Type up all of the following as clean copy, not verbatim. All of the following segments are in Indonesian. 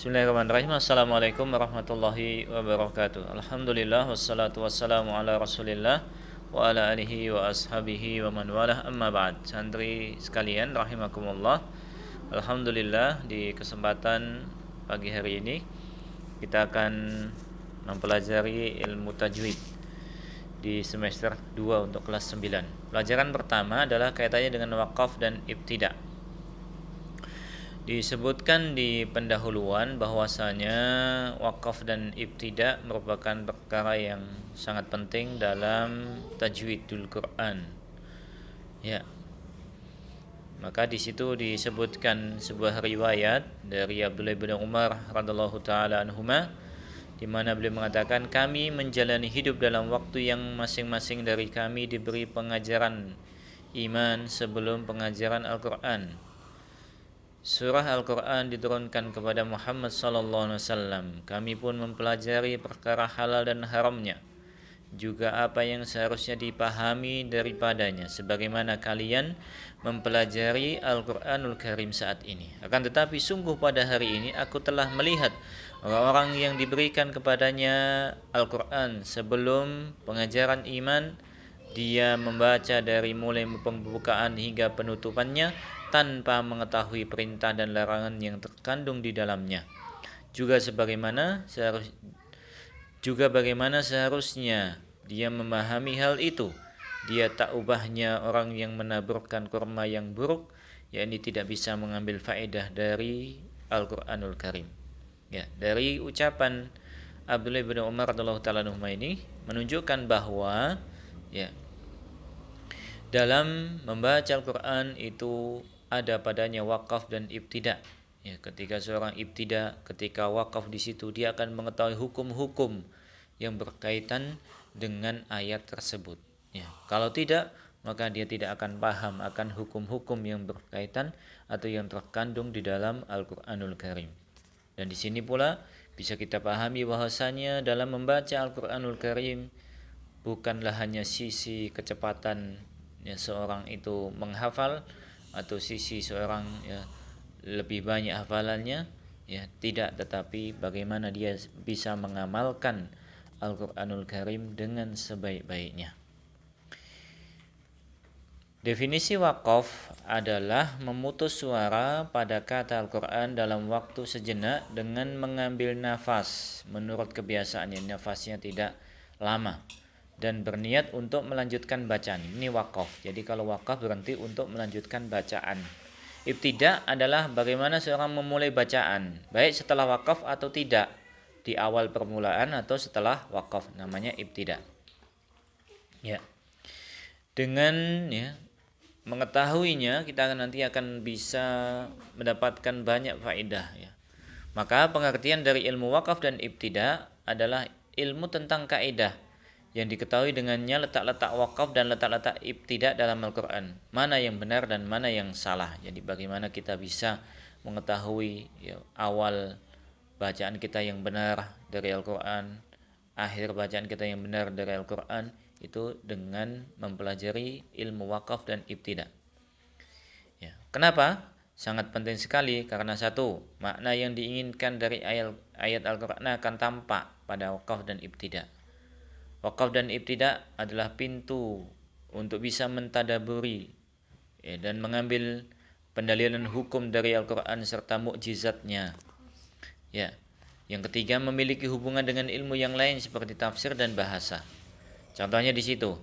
Bismillahirrahmanirrahim. Assalamualaikum warahmatullahi wabarakatuh. Alhamdulillah wassalatu wassalamu ala Rasulillah wa ala alihi wa ashabihi wa man walah, amma ba'd. Santri sekalian rahimakumullah. Alhamdulillah di kesempatan pagi hari ini kita akan mempelajari ilmu tajwid di semester 2 untuk kelas 9. Pelajaran pertama adalah kaitannya dengan waqaf dan ibtida'. Disebutkan di pendahuluan bahwasanya wakaf dan ibtida merupakan perkara yang sangat penting dalam tajwidul Quran. Ya. Maka di situ disebutkan sebuah riwayat dari Abdullah bin Umar radhiyallahu taala anhuma, di mana beliau mengatakan, kami menjalani hidup dalam waktu yang masing-masing dari kami diberi pengajaran iman sebelum pengajaran Al-Quran. Surah Al-Quran diturunkan kepada Muhammad SAW. Kami pun mempelajari perkara halal dan haramnya, juga apa yang seharusnya dipahami daripadanya, sebagaimana kalian mempelajari Al-Quranul Karim saat ini. Akan tetapi sungguh pada hari ini aku telah melihat orang-orang yang diberikan kepadanya Al-Quran sebelum pengajaran iman. Dia membaca dari mulai pembukaan hingga penutupannya tanpa mengetahui perintah dan larangan yang terkandung di dalamnya. Juga bagaimana seharusnya dia memahami hal itu. Dia tak ubahnya orang yang menaburkan kurma yang buruk, yakni tidak bisa mengambil faedah dari Al-Quranul Karim. Ya, dari ucapan Abdullah bin Umar radhiyallahu taala anhu ini menunjukkan bahwa dalam membaca Al-Quran itu ada padanya wakaf dan ibtida. Ya, ketika seorang ibtida, ketika wakaf di situ dia akan mengetahui hukum-hukum yang berkaitan dengan ayat tersebut. Ya, kalau tidak, maka dia tidak akan paham akan hukum-hukum yang berkaitan atau yang terkandung di dalam Al-Quranul Karim. Dan di sini pula bisa kita pahami bahwasanya dalam membaca Al-Quranul Karim bukanlah hanya sisi kecepatan seorang itu menghafal atau sisi seorang lebih banyak hafalannya, tidak, tetapi bagaimana dia bisa mengamalkan Al-Quranul Karim dengan sebaik-baiknya. Definisi wakaf adalah memutus suara pada kata Al-Quran dalam waktu sejenak dengan mengambil nafas menurut kebiasaannya, nafasnya tidak lama, dan berniat untuk melanjutkan bacaan. Ini wakaf. Jadi kalau wakaf berhenti untuk melanjutkan bacaan. Ibtida adalah bagaimana seorang memulai bacaan, baik setelah wakaf atau tidak, di awal permulaan atau setelah wakaf, namanya ibtida. Ya. Dengan mengetahuinya kita nanti akan bisa mendapatkan banyak faedah. Maka pengertian dari ilmu wakaf dan ibtida adalah ilmu tentang kaidah yang diketahui dengannya letak-letak wakaf dan letak-letak ibtida dalam Al-Quran, mana yang benar dan mana yang salah. Jadi bagaimana kita bisa mengetahui awal bacaan kita yang benar dari Al-Quran, akhir bacaan kita yang benar dari Al-Quran, itu dengan mempelajari ilmu wakaf dan ibtida. Kenapa? Sangat penting sekali, karena satu, makna yang diinginkan dari ayat Al-Quran akan tampak pada wakaf dan ibtida. Wakaf dan ibtida adalah pintu untuk bisa mentadaburi dan mengambil pendalilan hukum dari Al-Quran serta mukjizatnya. Yang ketiga, memiliki hubungan dengan ilmu yang lain seperti tafsir dan bahasa. Contohnya di situ,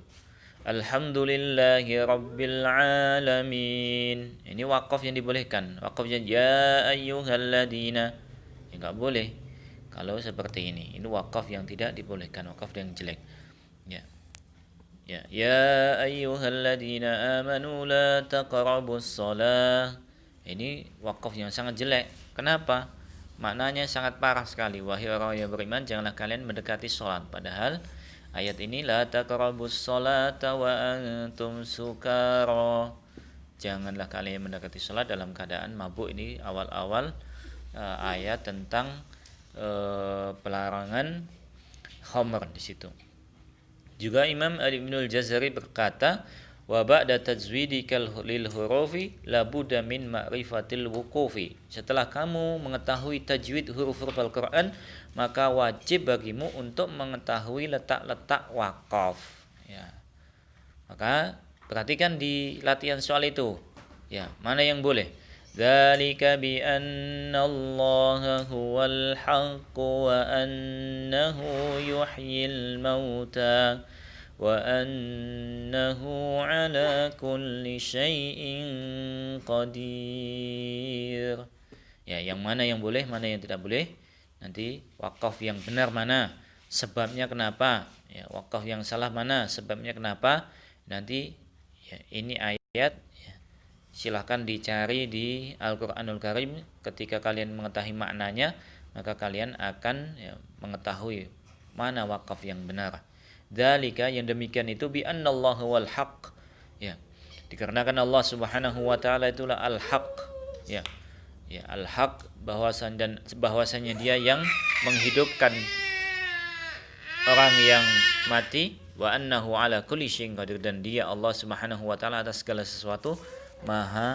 Alhamdulillahi Rabbil Alamin. Ini wakaf yang dibolehkan. Wakafnya ya ayyuhalladzina, enggak boleh kalau seperti ini. Ini wakaf yang tidak dibolehkan, wakaf yang jelek. Ya ayyuhalladzina amanu la taqrabus shalah. Ini wakaf yang sangat jelek. Kenapa? Maknanya sangat parah sekali. Wahai orang yang beriman, janganlah kalian mendekati sholat. Padahal ayat ini la taqrabus sholata wa antum sukara. Janganlah kalian mendekati sholat dalam keadaan mabuk. Ini awal-awal ayat tentang pelarangan khamr di situ. Juga Imam Ibnul Jazari berkata, wa ba'da tajwidikal lil hurufi la budda min ma'rifatil wuqufi. Setelah kamu mengetahui tajwid huruf-huruf Al-Qur'an, maka wajib bagimu untuk mengetahui letak-letak wakaf. Ya. Maka perhatikan di latihan soal itu. Ya, mana yang boleh? Dzalika bi annallaha huwal haqqu wa annahu yuhyil mauta wa annahu ala kulli syai'in qadir. Ya, yang mana yang boleh, mana yang tidak boleh. Nanti wakaf yang benar mana, sebabnya kenapa? Ya, wakaf yang salah mana, sebabnya kenapa? Nanti ya, ini ayat ya, silahkan dicari di Al-Qur'anul Karim. Ketika kalian mengetahui maknanya, maka kalian akan ya, mengetahui mana wakaf yang benar. Dzalika, yang demikian itu bi annallaha wal haqq. Ya. Dikarenakan Allah Subhanahu wa taala itulah al-haq. Ya. Ya, al-haq, bahwasanya dia yang menghidupkan orang yang mati, wa annahu ala kulli syai'in qadir, dan dia Allah Subhanahu wa taala atas segala sesuatu maha